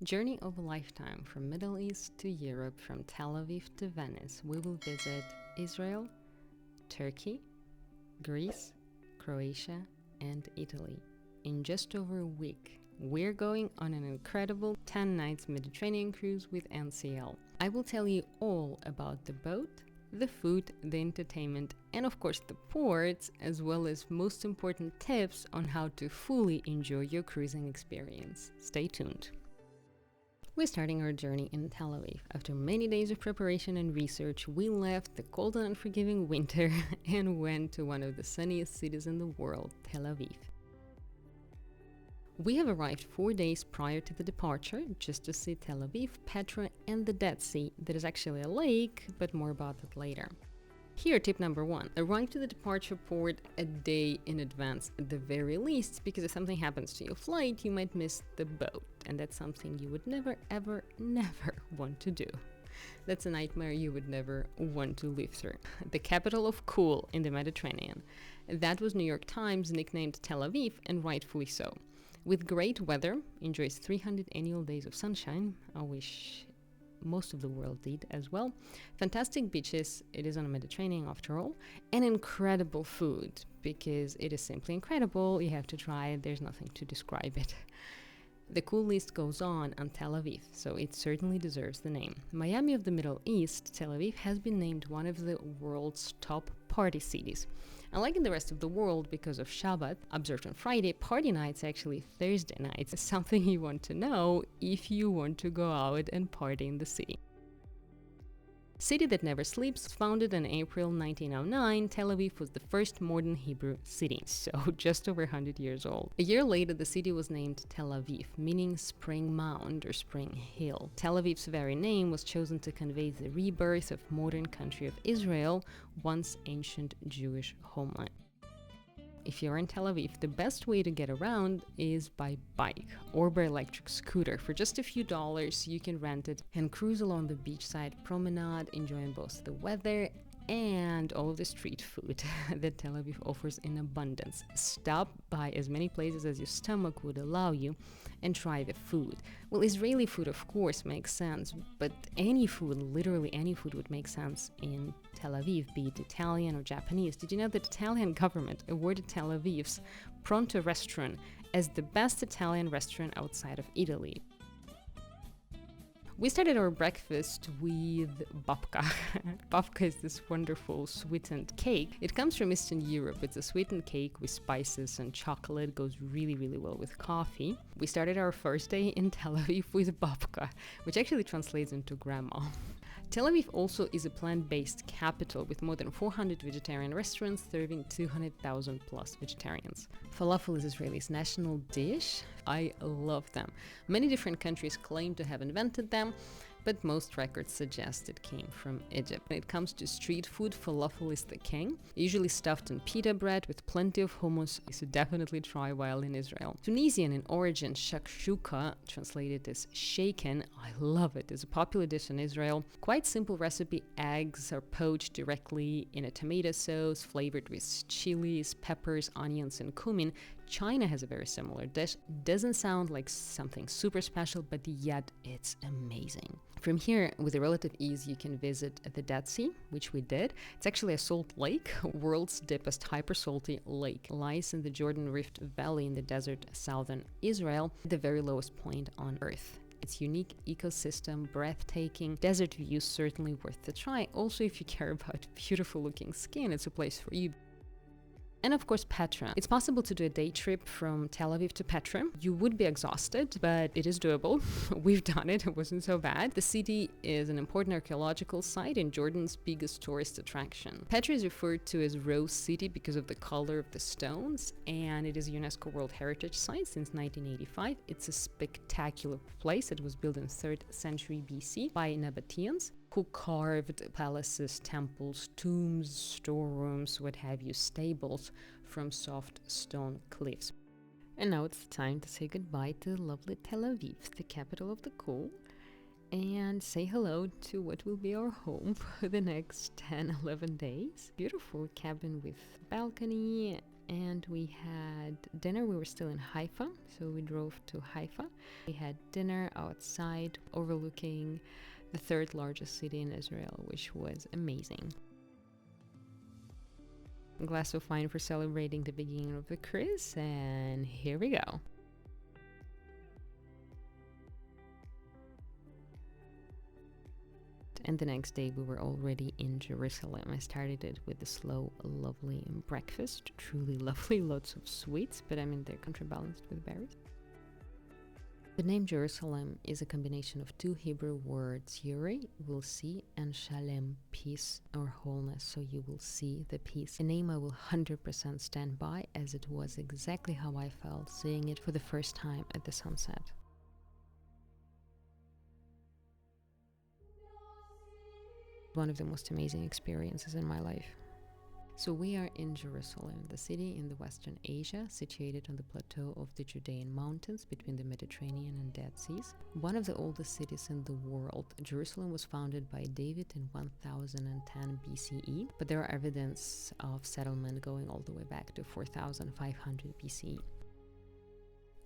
Journey of a lifetime from Middle East to Europe, from Tel Aviv to Venice. We will visit Israel, Turkey, Greece, Croatia, and Italy. In just over a week, we're going on an incredible 10 nights Mediterranean cruise with NCL. I will tell you all about the boat, the food, the entertainment, and of course the ports, as well as most important tips on how to fully enjoy your cruising experience. Stay tuned. We're starting our journey in Tel Aviv. After many days of preparation and research, we left the cold and unforgiving winter and went to one of the sunniest cities in the world, Tel Aviv. We have arrived 4 days prior to the departure, just to see Tel Aviv, Petra, and the Dead Sea. That is actually a lake, but more about that later. Here, tip number 1. Arrive to the departure port a day in advance at the very least, because if something happens to your flight, you might miss the boat, and that's something you would never, ever, never want to do. That's a nightmare you would never want to live through. The capital of cool in the Mediterranean. That was New York Times nicknamed Tel Aviv, and rightfully so. With great weather, enjoys 300 annual days of sunshine. I wish most of the world did as well. Fantastic beaches, it is on the Mediterranean after all, and incredible food, because it is simply incredible. You have to try it, there's nothing to describe it. The cool list goes on Tel Aviv, so it certainly deserves the name. Miami of the Middle East, Tel Aviv has been named one of the world's top party cities. Unlike in the rest of the world, because of Shabbat, observed on Friday, party nights actually Thursday nights. Something you want to know if you want to go out and party in the city. City that never sleeps, founded in April 1909, Tel Aviv was the first modern Hebrew city, so just over 100 years old. A year later, the city was named Tel Aviv, meaning spring mound or spring hill. Tel Aviv's very name was chosen to convey the rebirth of modern country of Israel, once ancient Jewish homeland. If you're in Tel Aviv, the best way to get around is by bike or by electric scooter. For just a few dollars, you can rent it and cruise along the beachside promenade, enjoying both the weather and all of the street food that Tel Aviv offers in abundance. Stop by as many places as your stomach would allow you and try the food. Well, Israeli food, of course, makes sense, but any food, literally any food, would make sense in Tel Aviv, be it Italian or Japanese. Did you know that the Italian government awarded Tel Aviv's Pronto restaurant as the best Italian restaurant outside of Italy? We started our breakfast with babka. Babka is this wonderful sweetened cake. It comes from Eastern Europe. It's a sweetened cake with spices and chocolate. It goes really, really well with coffee. We started our first day in Tel Aviv with babka, which actually translates into grandma. Tel Aviv also is a plant-based capital with more than 400 vegetarian restaurants serving 200,000 plus vegetarians. Falafel is Israel's national dish. I love them. Many different countries claim to have invented them, but most records suggest it came from Egypt. When it comes to street food, falafel is the king, usually stuffed in pita bread with plenty of hummus, so definitely try while in Israel. Tunisian in origin, shakshuka, translated as shaken, I love it, is a popular dish in Israel. Quite simple recipe, eggs are poached directly in a tomato sauce, flavored with chilies, peppers, onions, and cumin. China has a very similar dish. Doesn't sound like something super special, but yet it's amazing. From here, with a relative ease, you can visit the Dead Sea, which we did. It's actually a salt lake, world's deepest hyper-salty lake. It lies in the Jordan Rift Valley in the desert southern Israel, the very lowest point on Earth. Its unique ecosystem, breathtaking, desert views certainly worth the try. Also, if you care about beautiful looking skin, it's a place for you. And of course, Petra. It's possible to do a day trip from Tel Aviv to Petra. You would be exhausted, but it is doable. We've done it. It wasn't so bad. The city is an important archaeological site and Jordan's biggest tourist attraction. Petra is referred to as Rose City because of the color of the stones, and it is a UNESCO World Heritage Site since 1985. It's a spectacular place. It was built in 3rd century BC by Nabateans, who carved palaces, temples, tombs, storerooms, what have you, stables from soft stone cliffs. And now it's time to say goodbye to lovely Tel Aviv, the capital of the cool, and say hello to what will be our home for the next 10-11 days. Beautiful cabin with balcony and we had dinner. We were still in Haifa, so we drove to Haifa. We had dinner outside overlooking the third largest city in Israel, which was amazing. A glass of wine for celebrating the beginning of the cruise, and here we go. And the next day we were already in Jerusalem. I started it with a slow, lovely breakfast. Truly lovely, lots of sweets, but I mean they're counterbalanced with berries. The name Jerusalem is a combination of two Hebrew words, Yuri, will see, and Shalem, peace or wholeness, so you will see the peace. A name I will 100% stand by, as it was exactly how I felt seeing it for the first time at the sunset. One of the most amazing experiences in my life. So we are in Jerusalem, the city in the Western Asia, situated on the plateau of the Judean mountains between the Mediterranean and Dead Seas. One of the oldest cities in the world, Jerusalem was founded by David in 1010 BCE, but there are evidence of settlement going all the way back to 4500 BCE.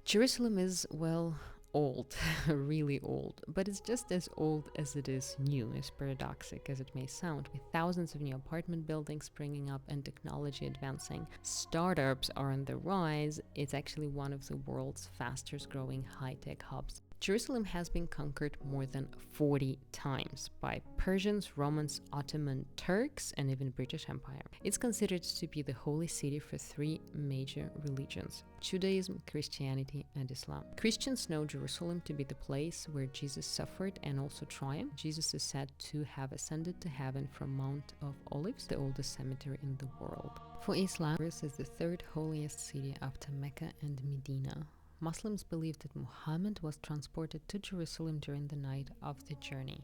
Jerusalem is, well, old, really old, but it's just as old as it is new, as paradoxic as it may sound, with thousands of new apartment buildings springing up and technology advancing. Startups are on the rise. It's actually one of the world's fastest growing high-tech hubs. Jerusalem has been conquered more than 40 times by Persians, Romans, Ottoman, Turks, and even British Empire. It's considered to be the holy city for three major religions: Judaism, Christianity, and Islam. Christians know Jerusalem to be the place where Jesus suffered and also triumphed. Jesus is said to have ascended to heaven from Mount of Olives, the oldest cemetery in the world. For Islam, this is the third holiest city after Mecca and Medina. Muslims believe that Muhammad was transported to Jerusalem during the night of the journey.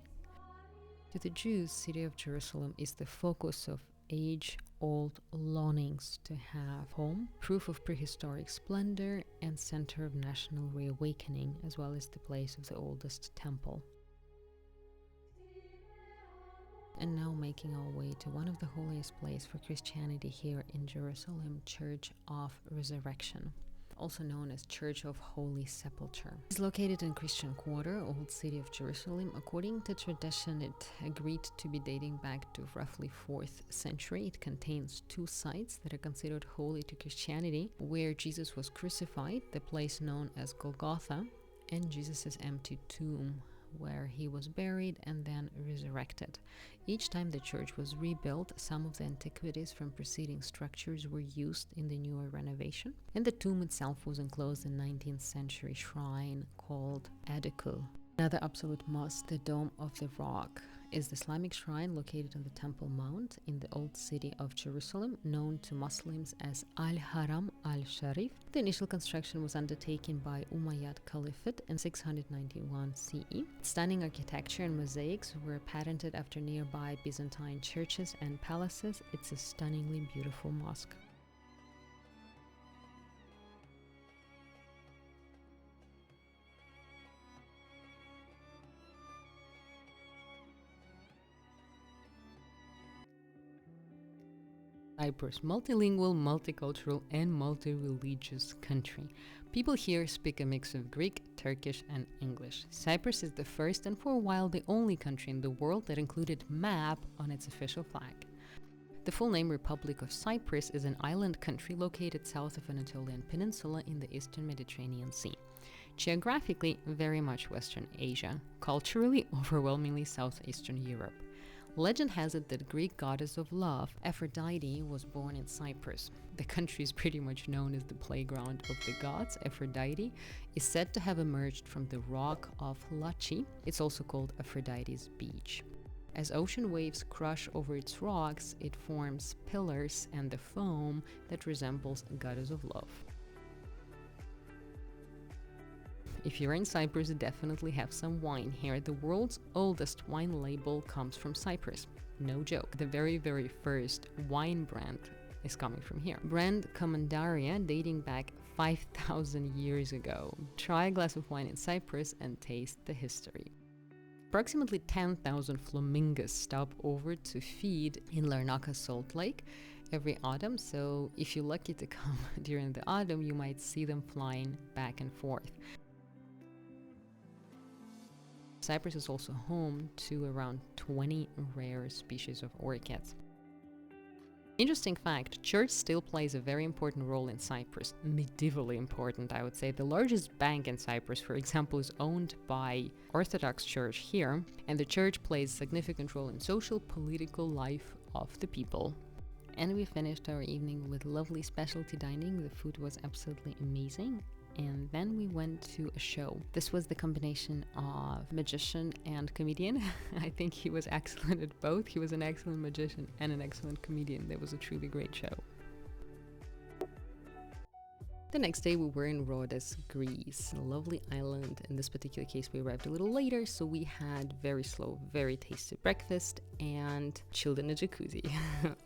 To the Jews, city of Jerusalem is the focus of age-old longings to have home, proof of prehistoric splendor, and center of national reawakening, as well as the place of the oldest temple. And now making our way to one of the holiest places for Christianity here in Jerusalem, Church of Resurrection, also known as Church of Holy Sepulchre. It's located in Christian Quarter, Old City of Jerusalem. According to tradition, it agreed to be dating back to roughly 4th century. It contains two sites that are considered holy to Christianity, where Jesus was crucified, the place known as Golgotha, and Jesus' empty tomb, where he was buried and then resurrected. Each time the church was rebuilt, some of the antiquities from preceding structures were used in the newer renovation, and the tomb itself was enclosed in 19th century shrine called Adikul. Another absolute must, the Dome of the Rock, is the Islamic shrine located on the Temple Mount in the Old City of Jerusalem, known to Muslims as Al-Haram al-Sharif. The initial construction was undertaken by Umayyad Caliphate in 691 CE. Stunning architecture and mosaics were patented after nearby Byzantine churches and palaces. It's a stunningly beautiful mosque. Cyprus, multilingual, multicultural, and multi-religious country. People here speak a mix of Greek, Turkish, and English. Cyprus is the first and for a while the only country in the world that included map on its official flag. The full name Republic of Cyprus is an island country located south of Anatolian Peninsula in the eastern Mediterranean Sea. Geographically, very much Western Asia. Culturally, overwhelmingly southeastern Europe. Legend has it that Greek goddess of love, Aphrodite, was born in Cyprus. The country is pretty much known as the playground of the gods. Aphrodite is said to have emerged from the rock of Lachi. It's also called Aphrodite's Beach. As ocean waves crush over its rocks, it forms pillars and the foam that resembles a goddess of love. If you're in Cyprus, definitely have some wine here. The world's oldest wine label comes from Cyprus. No joke. The very, very first wine brand is coming from here. Brand Commandaria, dating back 5,000 years ago. Try a glass of wine in Cyprus and taste the history. Approximately 10,000 flamingos stop over to feed in Larnaca Salt Lake, every autumn, so if you're lucky to come during the autumn, you might see them flying back and forth. Cyprus is also home to around 20 rare species of orchids. Interesting fact, church still plays a very important role in Cyprus, medievally important, I would say. The largest bank in Cyprus, for example, is owned by Orthodox Church here, and the church plays a significant role in social, political life of the people. And we finished our evening with lovely specialty dining. The food was absolutely amazing. And then we went to a show. This was the combination of magician and comedian. I think he was excellent at both. He was an excellent magician and an excellent comedian. That was a truly great show. The next day we were in Rhodes, Greece, a lovely island. In this particular case we arrived a little later, so we had very slow, very tasty breakfast and chilled in a jacuzzi.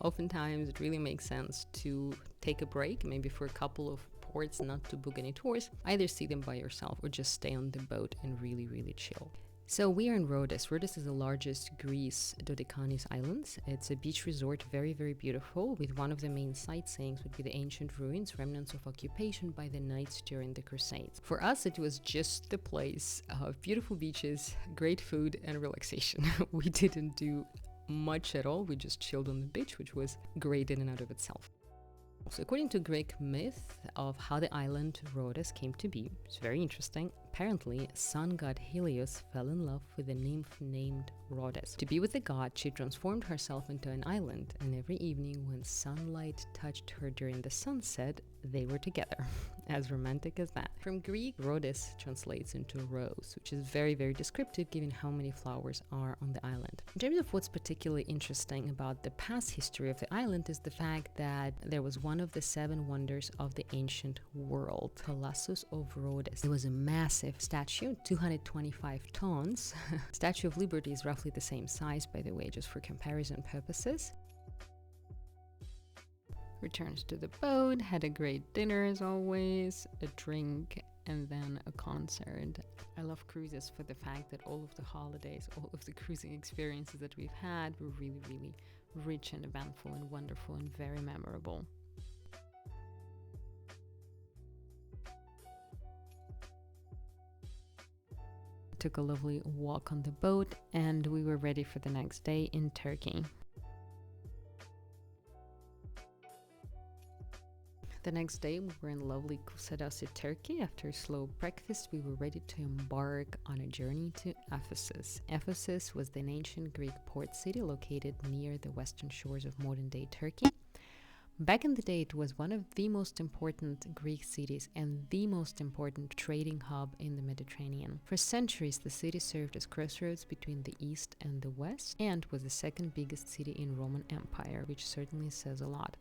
Oftentimes it really makes sense to take a break, maybe for a couple of ports, not to book any tours, either see them by yourself or just stay on the boat and really chill. So we are in Rhodes. Rhodes is the largest Greece Dodecanese islands. It's a beach resort, very beautiful, with one of the main sightseeings would be the ancient ruins, remnants of occupation by the knights during the Crusades. For us, it was just the place of beautiful beaches, great food, and relaxation. We didn't do much at all. We just chilled on the beach, which was great in and out of itself. So according to Greek myth of how the island Rhodes came to be, it's very interesting. Apparently, sun god Helios fell in love with a nymph named Rhodes. To be with the god, she transformed herself into an island, and every evening when sunlight touched her during the sunset, they were together. As romantic as that. From Greek, Rhodes translates into rose, which is very descriptive given how many flowers are on the island. In terms of what's particularly interesting about the past history of the island is the fact that there was one of the 7 wonders of the ancient world, Colossus of Rhodes. It was a massive statue, 225 tons. Statue of Liberty is roughly the same size, by the way, just for comparison purposes. Returned to the boat, had a great dinner as always, a drink, and then a concert. I love cruises for the fact that all of the holidays, all of the cruising experiences that we've had were really rich and eventful and wonderful and very memorable. Took a lovely walk on the boat and we were ready for the next day in Turkey. The next day we were in lovely Kusadasi, Turkey. After a slow breakfast we were ready to embark on a journey to Ephesus. Ephesus was an ancient Greek port city located near the western shores of modern-day Turkey. Back in the day, it was one of the most important Greek cities and the most important trading hub in the Mediterranean. For centuries, the city served as crossroads between the East and the West and was the second biggest city in Roman Empire, which certainly says a lot.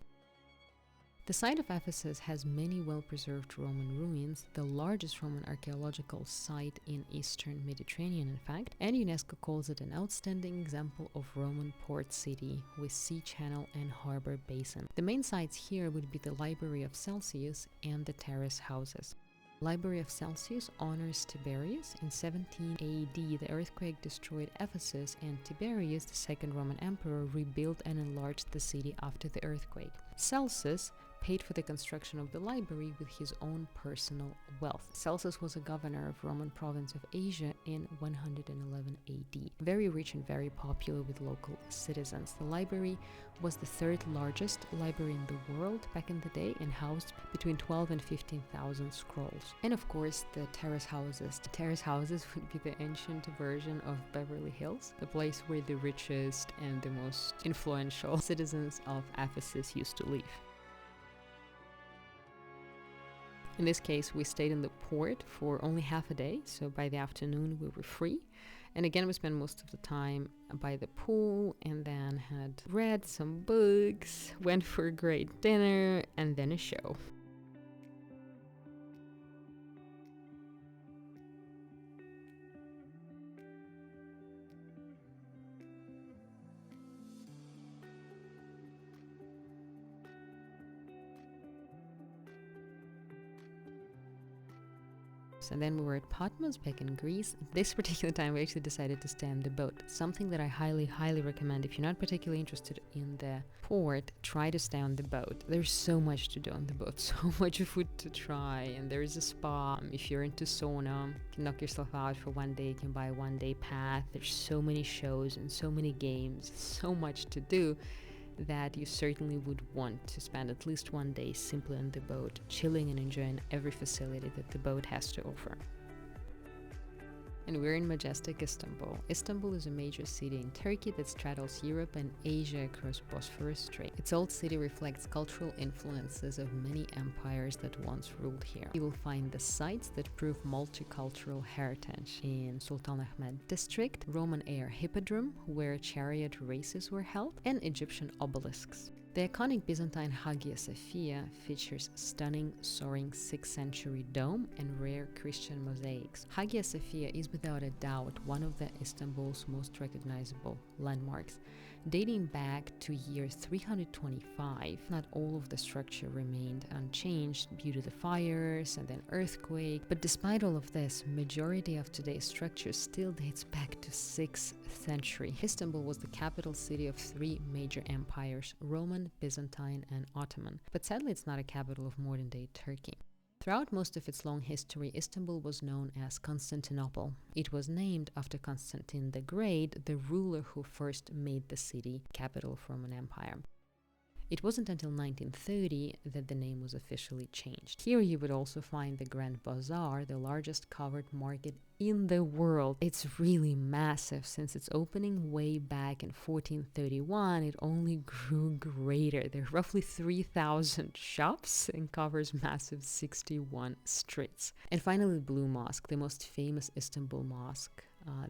The site of Ephesus has many well-preserved Roman ruins, the largest Roman archaeological site in Eastern Mediterranean, in fact, and UNESCO calls it an outstanding example of Roman port city with sea channel and harbor basin. The main sites here would be the Library of Celsius and the terrace houses. Library of Celsius honors Tiberius. In 17 AD, the earthquake destroyed Ephesus, and Tiberius, the second Roman emperor, rebuilt and enlarged the city after the earthquake. Celsus paid for the construction of the library with his own personal wealth. Celsus was a governor of Roman province of Asia in 111 AD. Very rich and very popular with local citizens. The library was the third largest library in the world back in the day and housed between 12 and 15,000 scrolls. And of course, the terrace houses. The terrace houses would be the ancient version of Beverly Hills, the place where the richest and the most influential citizens of Ephesus used to live. In this case, we stayed in the port for only half a day, so by the afternoon we were free. And again, we spent most of the time by the pool and then had read some books, went for a great dinner, and then a show. And then we were at Patmos back in Greece. This particular time we actually decided to stay on the boat. Something that I highly recommend. If you're not particularly interested in the port, try to stay on the boat. There's so much to do on the boat, so much food to try, and there is a spa. If you're into sauna, you can knock yourself out for one day. You can buy a one-day pass. There's so many shows and so many games, so much to do, that you certainly would want to spend at least one day simply on the boat, chilling and enjoying every facility that the boat has to offer. And we're in majestic Istanbul. Istanbul is a major city in Turkey that straddles Europe and Asia across Bosphorus Strait. Its old city reflects cultural influences of many empires that once ruled here. You will find the sites that prove multicultural heritage in Sultanahmet district, Roman era hippodrome, where chariot races were held, and Egyptian obelisks. The iconic Byzantine Hagia Sophia features stunning soaring 6th century dome and rare Christian mosaics. Hagia Sophia is without a doubt one of the Istanbul's most recognizable landmarks. Dating back to year 325, not all of the structure remained unchanged due to the fires and then earthquake, but despite all of this, majority of today's structure still dates back to 6th century. Istanbul was the capital city of 3 major empires: Roman, Byzantine, and Ottoman. But sadly, it's not a capital of modern-day Turkey. Throughout most of its long history, Istanbul was known as Constantinople. It was named after Constantine the Great, the ruler who first made the city capital of Roman Empire. It wasn't until 1930 that the name was officially changed. Here you would also find the Grand Bazaar, the largest covered market in the world. It's really massive. Since its opening way back in 1431, it only grew greater. There are roughly 3,000 shops and covers massive 61 streets. And finally, the Blue Mosque, the most famous Istanbul mosque.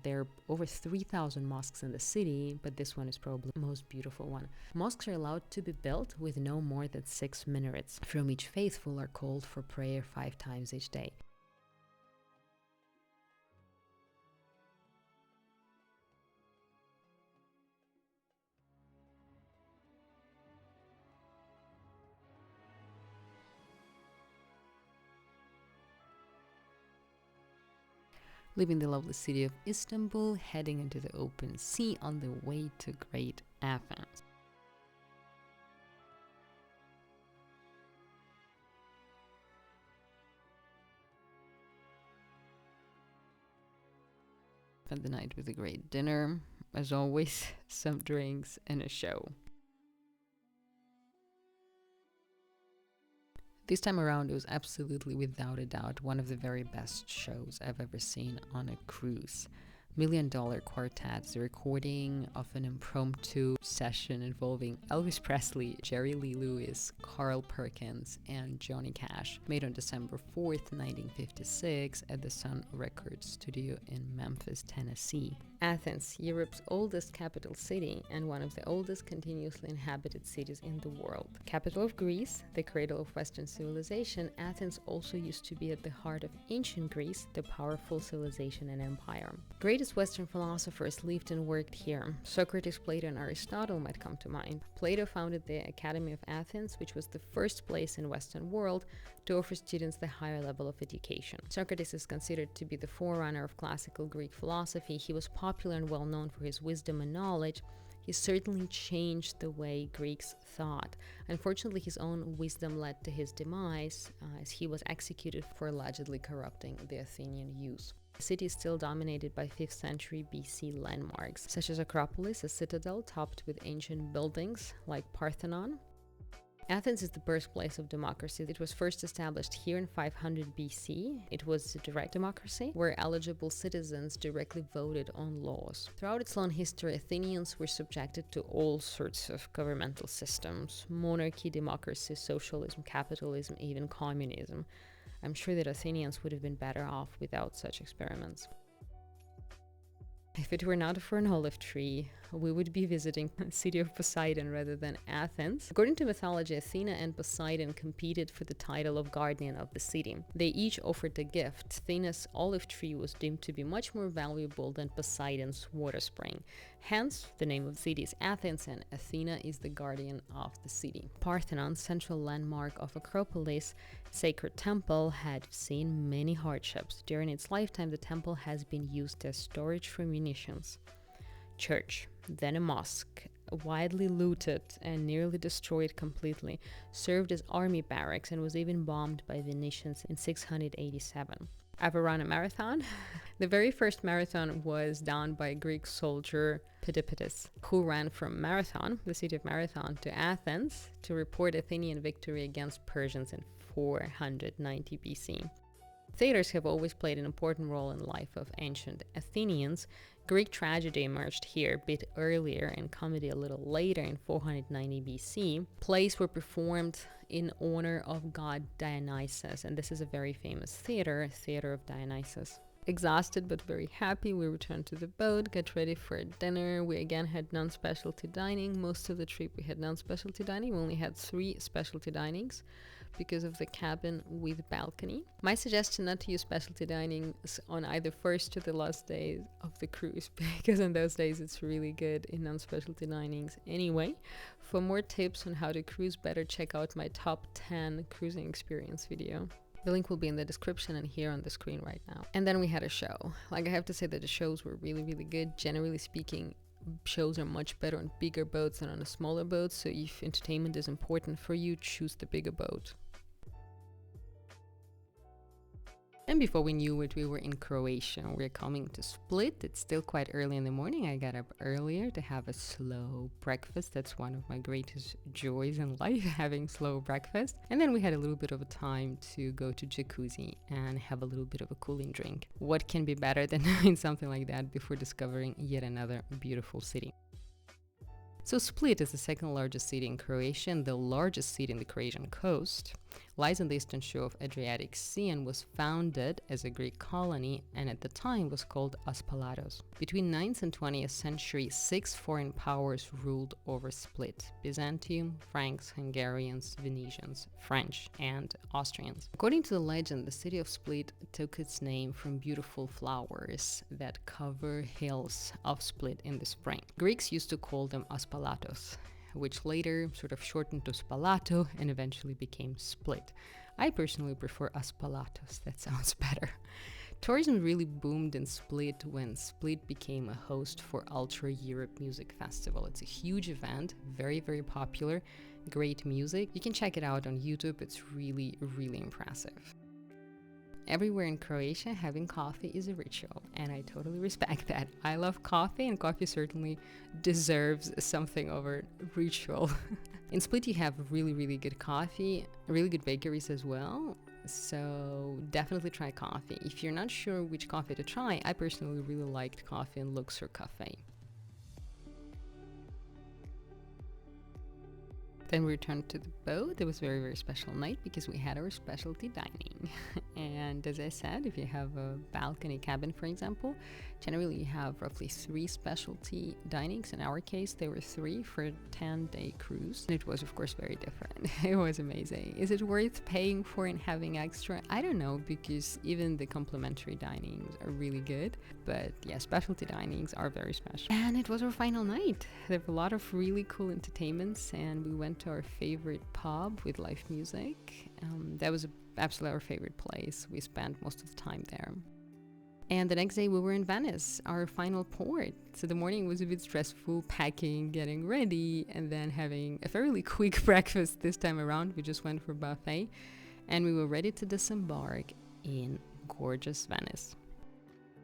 There are over 3,000 mosques in the city, but this one is probably the most beautiful one. Mosques are allowed to be built with no more than 6 minarets, from which faithful are called for prayer 5 times each day. Leaving the lovely city of Istanbul, heading into the open sea on the way to Great Athens. Spent the night with a great dinner, as always, some drinks and a show. This time around, it was absolutely, without a doubt, one of the very best shows I've ever seen on a cruise. $1 Million Quartet, the recording of an impromptu session involving Elvis Presley, Jerry Lee Lewis, Carl Perkins, and Johnny Cash, made on December 4th, 1956 at the Sun Records studio in Memphis, Tennessee. Athens, Europe's oldest capital city and one of the oldest continuously inhabited cities in the world. Capital of Greece, the cradle of Western civilization, Athens also used to be at the heart of ancient Greece, the powerful civilization and empire. Greatest Western philosophers lived and worked here. Socrates, Plato, and Aristotle might come to mind. Plato founded the Academy of Athens, which was the first place in Western world to offer students the higher level of education. Socrates is considered to be the forerunner of classical Greek philosophy. He was popular and well known for his wisdom and knowledge. He certainly changed the way Greeks thought. Unfortunately, his own wisdom led to his demise, as he was executed for allegedly corrupting the Athenian youth. The city is still dominated by 5th century BC landmarks, such as Acropolis, a citadel topped with ancient buildings like Parthenon. Athens is the birthplace of democracy. It was first established here in 500 BC. It was a direct democracy where eligible citizens directly voted on laws. Throughout its long history, Athenians were subjected to all sorts of governmental systems: monarchy, democracy, socialism, capitalism, even communism. I'm sure that Athenians would have been better off without such experiments. If it were not for an olive tree, we would be visiting the city of Poseidon rather than Athens. According to mythology, Athena and Poseidon competed for the title of guardian of the city. They each offered a gift. Athena's olive tree was deemed to be much more valuable than Poseidon's water spring. Hence, the name of the city is Athens, and Athena is the guardian of the city. Parthenon, central landmark of Acropolis, sacred temple, had seen many hardships. During its lifetime, the temple has been used as storage for munitions. Church, then a mosque, widely looted and nearly destroyed completely, served as army barracks and was even bombed by Venetians in 687. Ever run a marathon? The very first marathon was done by a Greek soldier, Pedipitus, who ran from Marathon, the city of Marathon, to Athens to report Athenian victory against Persians in 490 BC. Theaters have always played an important role in the life of ancient Athenians. Greek tragedy emerged here a bit earlier and comedy a little later in 490 BC. Plays were performed in honor of god Dionysus, and this is a very famous theater of Dionysus. Exhausted but very happy, we returned to the boat, got ready for dinner. We again had non-specialty dining. Most of the trip we had non-specialty dining. We only had 3 specialty dinings because of the cabin with balcony. My suggestion not to use specialty dinings on either first or the last days of the cruise, because in those days it's really good in non-specialty dinings anyway. For more tips on how to cruise better, check out my top 10 cruising experience video. The link will be in the description and here on the screen right now. And then we had a show. Like, I have to say that the shows were really, really good. Generally speaking, shows are much better on bigger boats than on a smaller boat. So if entertainment is important for you, choose the bigger boat. And before we knew it, we were in Croatia. We're coming to Split. It's still quite early in the morning. I got up earlier to have a slow breakfast. That's one of my greatest joys in life, having slow breakfast. And then we had a little bit of a time to go to jacuzzi and have a little bit of a cooling drink. What can be better than doing something like that before discovering yet another beautiful city? So Split is the second largest city in Croatia and the largest city in the Croatian coast. Lies on the eastern shore of Adriatic Sea and was founded as a Greek colony, and at the time was called Aspalatos. Between 9th and 20th century, 6 foreign powers ruled over Split: Byzantium, Franks, Hungarians, Venetians, French, and Austrians. According to the legend, the city of Split took its name from beautiful flowers that cover hills of Split in the spring. Greeks used to call them Aspalatos, which later sort of shortened to Spalato and eventually became Split. I personally prefer Aspalatos, that sounds better. Tourism really boomed in Split when Split became a host for Ultra Europe Music Festival. It's a huge event, very, very popular, great music. You can check it out on YouTube, it's really, really impressive. Everywhere in Croatia, having coffee is a ritual, and I totally respect that. I love coffee, and coffee certainly deserves something of a ritual. In Split, you have really, really good coffee, really good bakeries as well, so definitely try coffee. If you're not sure which coffee to try, I personally really liked coffee in Luxor Cafe. Then we returned to the boat. It was a very, very special night because we had our specialty dining. And as I said, if you have a balcony cabin, for example, generally you have roughly 3 specialty dinings. In our case, there were 3 for a 10-day cruise. And it was, of course, very different. It was amazing. Is it worth paying for and having extra? I don't know, because even the complimentary dinings are really good. But yeah, specialty dinings are very special. And it was our final night. There were a lot of really cool entertainments, and we went to our favorite pub with live music. That was absolutely our favorite place. We spent most of the time there. And the next day we were in Venice, our final port. So the morning was a bit stressful, packing, getting ready, and then having a fairly quick breakfast this time around. We just went for buffet, and we were ready to disembark in gorgeous Venice.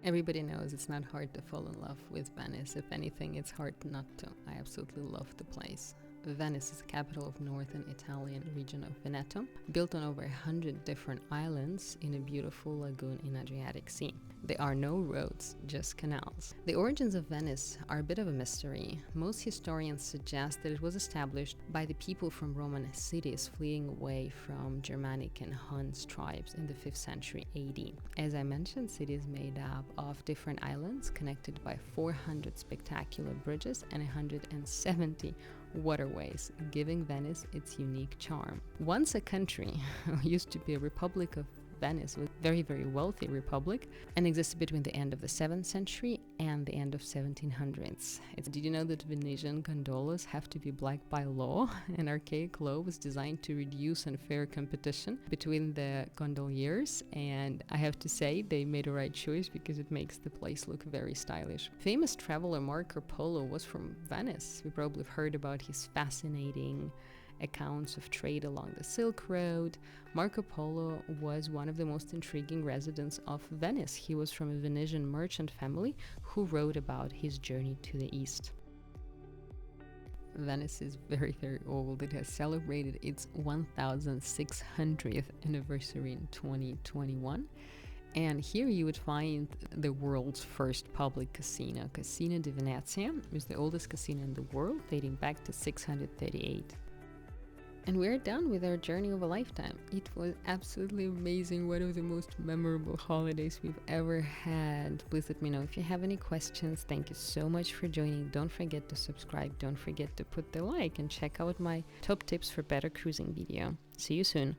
Everybody knows it's not hard to fall in love with Venice. If anything, it's hard not to. I absolutely love the place. Venice is the capital of northern Italian region of Veneto, built on over 100 different islands in a beautiful lagoon in Adriatic Sea. There are no roads, just canals. The origins of Venice are a bit of a mystery. Most historians suggest that it was established by the people from Roman cities fleeing away from Germanic and Huns tribes in the 5th century AD. As I mentioned, city is made up of different islands connected by 400 spectacular bridges and 170 waterways, giving Venice its unique charm. Once a country, used to be a Republic of Venice, was a very, very wealthy republic and existed between the end of the 7th century and the end of 1700s. Did you know that Venetian gondolas have to be black by law? An archaic law was designed to reduce unfair competition between the gondoliers, and I have to say they made a right choice because it makes the place look very stylish. Famous traveler Marco Polo was from Venice. We probably have heard about his fascinating accounts of trade along the Silk Road. Marco Polo was one of the most intriguing residents of Venice. He was from a Venetian merchant family who wrote about his journey to the east. Venice is very, very old. It has celebrated its 1600th anniversary in 2021. And here you would find the world's first public casino, Casino di Venezia. It was the oldest casino in the world, dating back to 638. And we're done with our journey of a lifetime. It was absolutely amazing, one of the most memorable holidays we've ever had. Please let me know if you have any questions. Thank you so much for joining. Don't forget to subscribe. Don't forget to put the like and check out my top tips for better cruising video. See you soon.